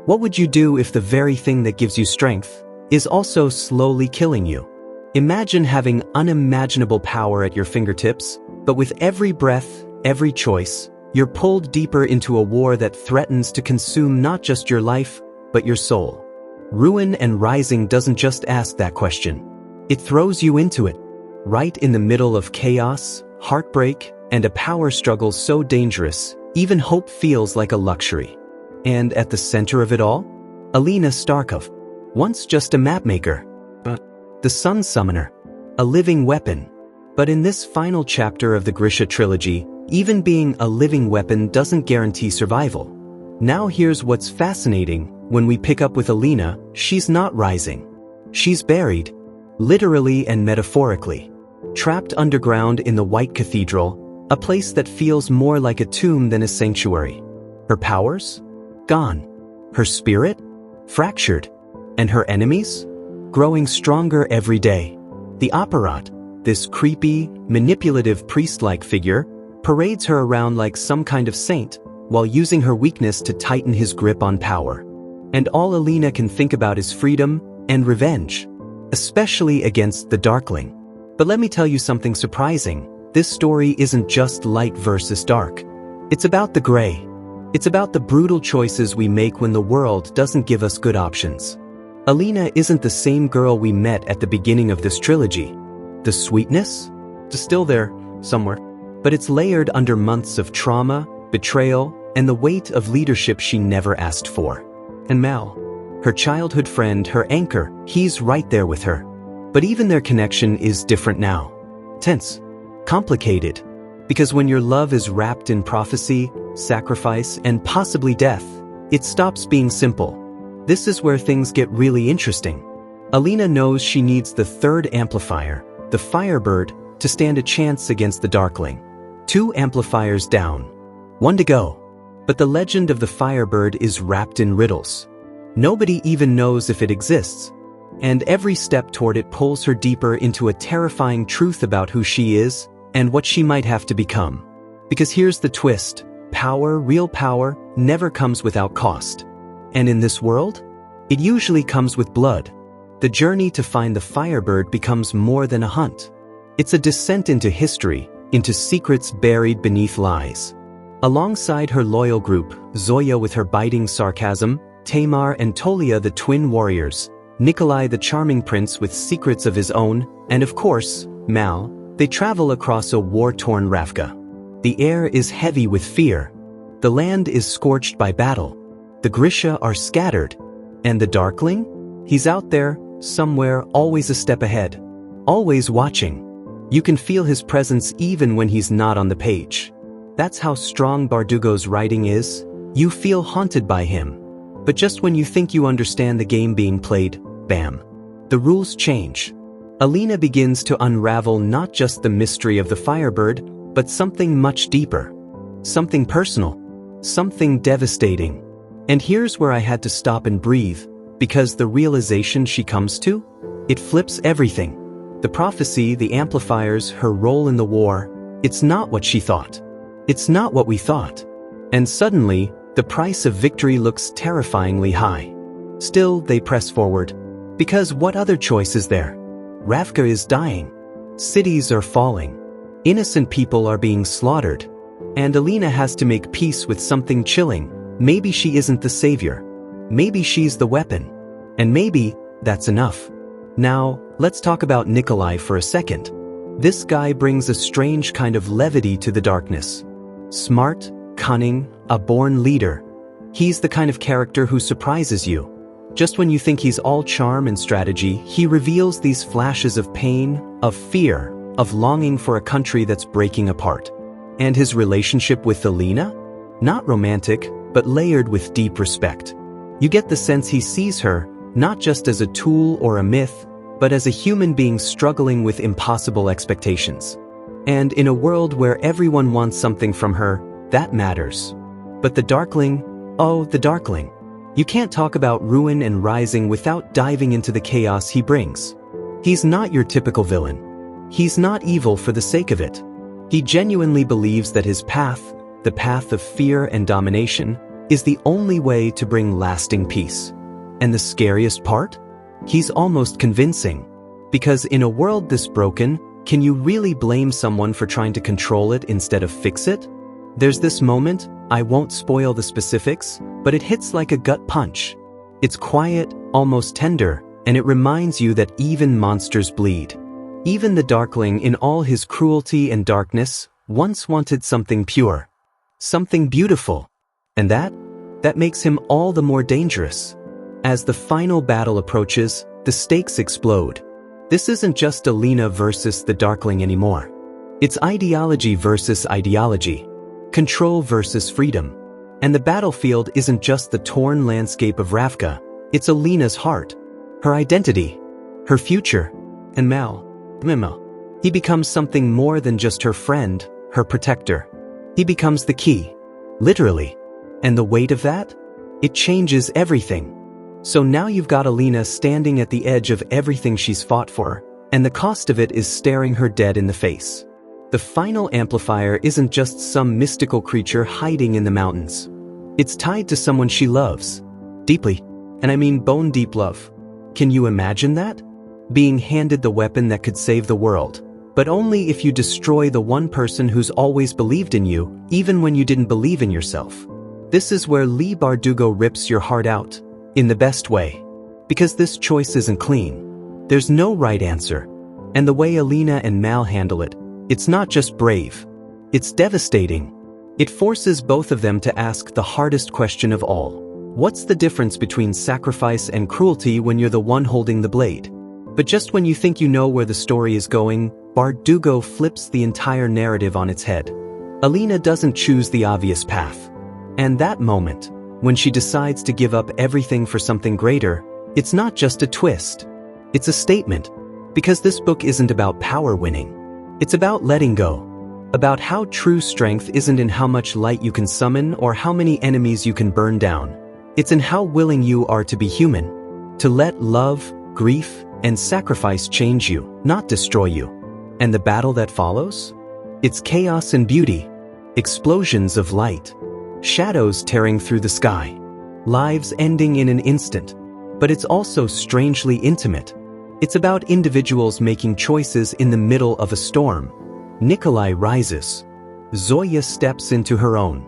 What would you do if the very thing that gives you strength is also slowly killing you? Imagine having unimaginable power at your fingertips, but with every breath, every choice, you're pulled deeper into a war that threatens to consume not just your life, but your soul. Ruin and Rising doesn't just ask that question. It throws you into it, right in the middle of chaos, heartbreak, and a power struggle so dangerous, even hope feels like a luxury. And at the center of it all, Alina Starkov, once just a mapmaker, but the Sun Summoner, a living weapon. But in this final chapter of the Grisha trilogy, even being a living weapon doesn't guarantee survival. Now here's what's fascinating: when we pick up with Alina, she's not rising. She's buried, literally and metaphorically, trapped underground in the White Cathedral, a place that feels more like a tomb than a sanctuary. Her powers? Gone. Her spirit? Fractured. And her enemies? Growing stronger every day. The Apparat, this creepy, manipulative priest-like figure, parades her around like some kind of saint, while using her weakness to tighten his grip on power. And all Alina can think about is freedom and revenge, especially against the Darkling. But let me tell you something surprising. This story isn't just light versus dark. It's about the gray. It's about the brutal choices we make when the world doesn't give us good options. Alina isn't the same girl we met at the beginning of this trilogy. The sweetness? It's still there, somewhere. But it's layered under months of trauma, betrayal, and the weight of leadership she never asked for. And Mal, her childhood friend, her anchor, he's right there with her. But even their connection is different now. Tense. Complicated. Because when your love is wrapped in prophecy, sacrifice, and possibly death, it stops being simple. This is where things get really interesting. Alina knows she needs the third amplifier, the Firebird, to stand a chance against the Darkling. 2 amplifiers down. 1 to go. But the legend of the Firebird is wrapped in riddles. Nobody even knows if it exists. And every step toward it pulls her deeper into a terrifying truth about who she is and what she might have to become. Because here's the twist: power, real power, never comes without cost. And in this world, it usually comes with blood. The journey to find the Firebird becomes more than a hunt. It's a descent into history, into secrets buried beneath lies. Alongside her loyal group, Zoya with her biting sarcasm, Tamar and Tolia the twin warriors, Nikolai the charming prince with secrets of his own, and of course, Mal, they travel across a war-torn Ravka. The air is heavy with fear. The land is scorched by battle. The Grisha are scattered. And the Darkling? He's out there, somewhere, always a step ahead. Always watching. You can feel his presence even when he's not on the page. That's how strong Bardugo's writing is. You feel haunted by him. But just when you think you understand the game being played, bam. The rules change. Alina begins to unravel not just the mystery of the Firebird, but something much deeper. Something personal. Something devastating. And here's where I had to stop and breathe, because the realization she comes to, it flips everything. The prophecy, the amplifiers, her role in the war, it's not what she thought. It's not what we thought. And suddenly, the price of victory looks terrifyingly high. Still, they press forward. Because what other choice is there? Ravka is dying. Cities are falling. Innocent people are being slaughtered. And Alina has to make peace with something chilling. Maybe she isn't the savior. Maybe she's the weapon. And maybe that's enough. Now, let's talk about Nikolai for a second. This guy brings a strange kind of levity to the darkness. Smart, cunning, a born leader. He's the kind of character who surprises you. Just when you think he's all charm and strategy, he reveals these flashes of pain, of fear, of longing for a country that's breaking apart. And his relationship with Alina? Not romantic, but layered with deep respect. You get the sense he sees her, not just as a tool or a myth, but as a human being struggling with impossible expectations. And in a world where everyone wants something from her, that matters. But the Darkling, oh, the Darkling. You can't talk about Ruin and Rising without diving into the chaos he brings. He's not your typical villain. He's not evil for the sake of it. He genuinely believes that his path, the path of fear and domination, is the only way to bring lasting peace. And the scariest part? He's almost convincing. Because in a world this broken, can you really blame someone for trying to control it instead of fix it? There's this moment, I won't spoil the specifics, but it hits like a gut punch. It's quiet, almost tender, and it reminds you that even monsters bleed. Even the Darkling, in all his cruelty and darkness, once wanted something pure. Something beautiful. And that makes him all the more dangerous. As the final battle approaches, the stakes explode. This isn't just Alina versus the Darkling anymore. It's ideology versus ideology. Control versus freedom. And the battlefield isn't just the torn landscape of Ravka, it's Alina's heart, her identity, her future. And Mimo. He becomes something more than just her friend, her protector. He becomes the key. Literally. And the weight of that? It changes everything. So now you've got Alina standing at the edge of everything she's fought for, and the cost of it is staring her dead in the face. The final amplifier isn't just some mystical creature hiding in the mountains. It's tied to someone she loves. Deeply. And I mean bone-deep love. Can you imagine that? Being handed the weapon that could save the world, but only if you destroy the one person who's always believed in you, even when you didn't believe in yourself. This is where Leigh Bardugo rips your heart out. In the best way. Because this choice isn't clean. There's no right answer. And the way Alina and Mal handle it, it's not just brave. It's devastating. It forces both of them to ask the hardest question of all. What's the difference between sacrifice and cruelty when you're the one holding the blade? But just when you think you know where the story is going, Bardugo flips the entire narrative on its head. Alina doesn't choose the obvious path. And that moment, when she decides to give up everything for something greater, it's not just a twist. It's a statement. Because this book isn't about power winning. It's about letting go. About how true strength isn't in how much light you can summon or how many enemies you can burn down. It's in how willing you are to be human. To let love, grief, and sacrifice change you, not destroy you. And the battle that follows? It's chaos and beauty. Explosions of light. Shadows tearing through the sky. Lives ending in an instant. But it's also strangely intimate. It's about individuals making choices in the middle of a storm. Nikolai rises. Zoya steps into her own.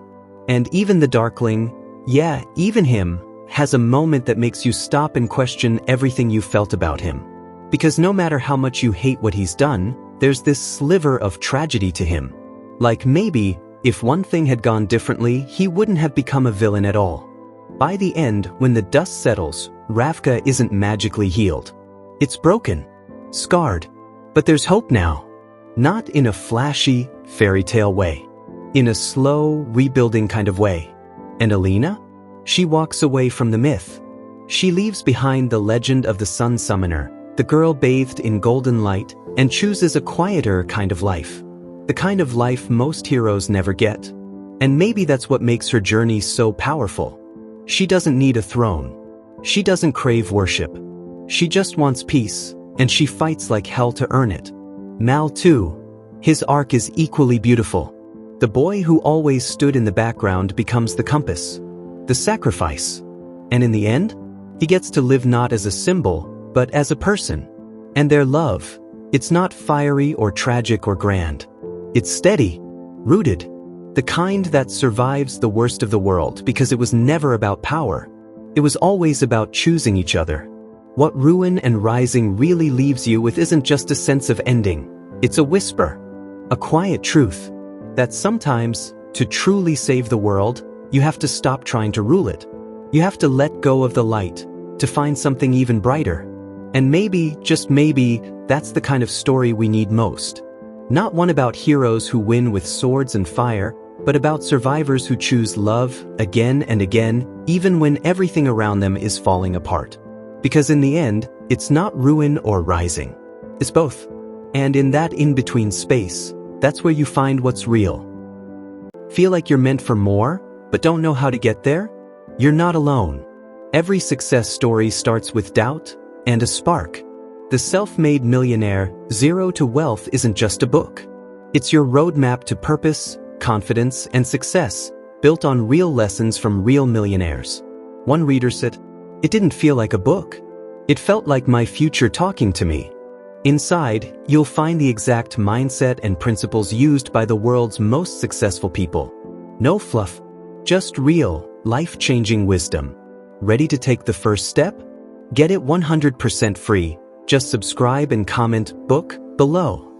And even the Darkling, yeah, even him, has a moment that makes you stop and question everything you felt about him. Because no matter how much you hate what he's done, there's this sliver of tragedy to him. Like maybe, if one thing had gone differently, he wouldn't have become a villain at all. By the end, when the dust settles, Ravka isn't magically healed. It's broken, scarred. But there's hope now. Not in a flashy, fairy tale way. In a slow, rebuilding kind of way. And Alina? She walks away from the myth. She leaves behind the legend of the Sun Summoner, the girl bathed in golden light, and chooses a quieter kind of life. The kind of life most heroes never get. And maybe that's what makes her journey so powerful. She doesn't need a throne. She doesn't crave worship. She just wants peace, and she fights like hell to earn it. Mal too. His arc is equally beautiful. The boy who always stood in the background becomes the compass, the sacrifice. And in the end, he gets to live not as a symbol, but as a person. And their love, it's not fiery or tragic or grand. It's steady, rooted, the kind that survives the worst of the world because it was never about power. It was always about choosing each other. What Ruin and Rising really leaves you with isn't just a sense of ending. It's a whisper, a quiet truth, that sometimes, to truly save the world, you have to stop trying to rule it. You have to let go of the light, to find something even brighter. And maybe, just maybe, that's the kind of story we need most. Not one about heroes who win with swords and fire, but about survivors who choose love again and again, even when everything around them is falling apart. Because in the end, it's not ruin or rising. It's both. And in that in-between space, that's where you find what's real. Feel like you're meant for more, but don't know how to get there? You're not alone. Every success story starts with doubt and a spark. The Self-Made Millionaire, Zero to Wealth isn't just a book. It's your roadmap to purpose, confidence, and success, built on real lessons from real millionaires. One reader said, "It didn't feel like a book. It felt like my future talking to me." Inside, you'll find the exact mindset and principles used by the world's most successful people. No fluff, just real, life-changing wisdom. Ready to take the first step? Get it 100% free. Just subscribe and comment "book" below.